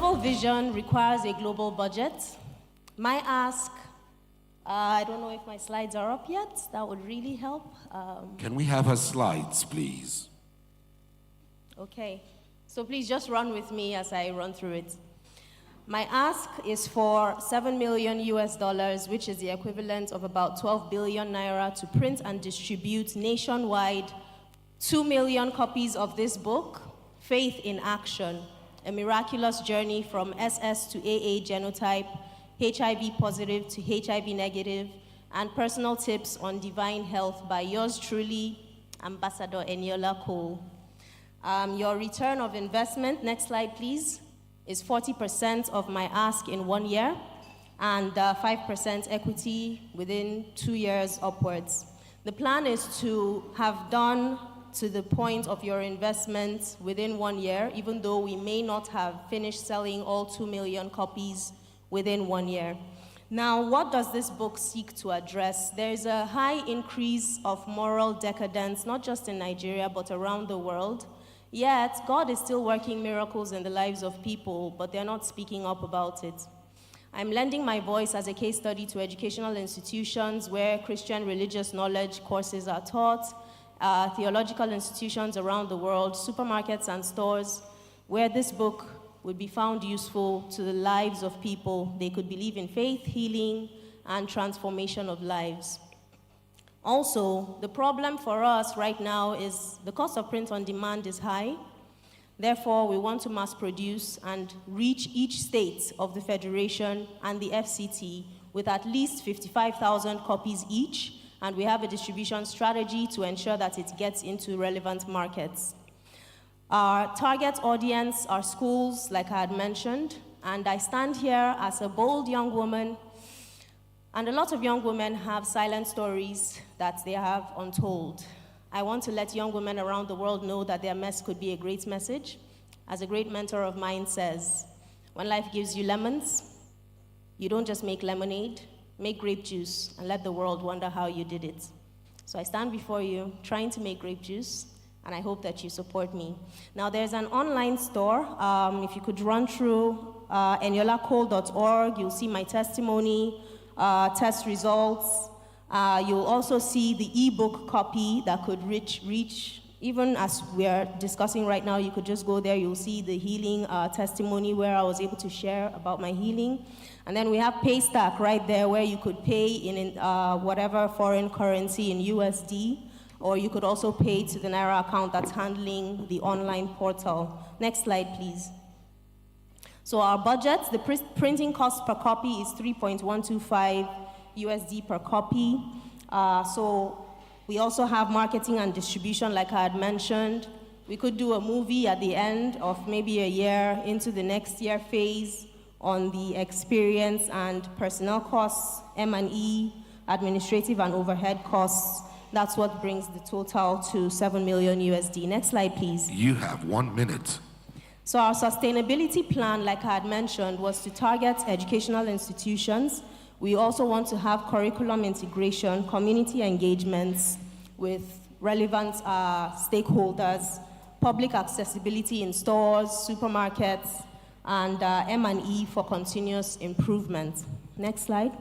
global vision requires a global budget. My ask, I don't know if my slides are up yet. That would really help. Can we have her slides, please? Okay. So please just run with me as I run through it. My ask is for $7 million US, which is the equivalent of about 12 billion naira, to print and distribute nationwide 2 million copies of this book, Faith in Action, a miraculous journey from SS to AA genotype, HIV positive to HIV negative, and personal tips on divine health by yours truly, Ambassador Eniola Cole. Your return of investment, next slide please, is 40% of my ask in 1 year and 5% equity within 2 years upwards. The plan is to have done to the point of your investment within 1 year, even though we may not have finished selling all 2 million copies within 1 year. Now, what does this book seek to address? There is a high increase of moral decadence, not just in Nigeria, but around the world. Yet, God is still working miracles in the lives of people, but they're not speaking up about it. I'm lending my voice as a case study to educational institutions where Christian religious knowledge courses are taught, theological institutions around the world, supermarkets and stores, where this book would be found useful to the lives of people. They could believe in faith, healing, and transformation of lives. Also, the problem for us right now is the cost of print on demand is high. Therefore, we want to mass produce and reach each state of the Federation and the FCT with at least 55,000 copies each, and we have a distribution strategy to ensure that it gets into relevant markets. Our target audience are schools, like I had mentioned, and I stand here as a bold young woman, and a lot of young women have silent stories that they have untold. I want to let young women around the world know that their mess could be a great message. As a great mentor of mine says, when life gives you lemons, you don't just make lemonade, make grape juice and let the world wonder how you did it. So I stand before you trying to make grape juice, and I hope that you support me. Now there's an online store. If you could run through eniolacole.org, you'll see my testimony, test results. You'll also see the ebook copy that could reach, even as we are discussing right now, you could just go there, you'll see the healing testimony where I was able to share about my healing. And then we have Paystack right there where you could pay in whatever foreign currency in USD, or you could also pay to the Naira account that's handling the online portal. Next slide, please. So our budget, the printing cost per copy is 3.125 USD per copy. So we also have marketing and distribution, like I had mentioned. We could do a movie at the end of maybe a year into the next year phase on the experience and personnel costs, M&E, administrative and overhead costs. That's what brings the total to 7 million USD. Next slide, please. You have 1 minute. So our sustainability plan, like I had mentioned, was to target educational institutions. We also want to have curriculum integration, community engagements with relevant stakeholders, public accessibility in stores, supermarkets, and M&E for continuous improvement. Next slide.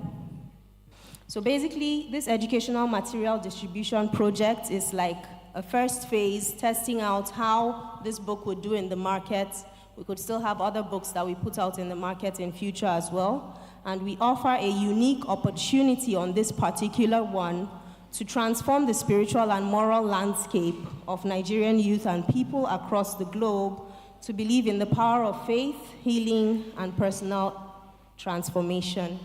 So basically, this educational material distribution project is like a first phase, testing out how this book would do in the market. We could still have other books that we put out in the market in future as well. And we offer a unique opportunity on this particular one to transform the spiritual and moral landscape of Nigerian youth and people across the globe to believe in the power of faith, healing, and personal transformation.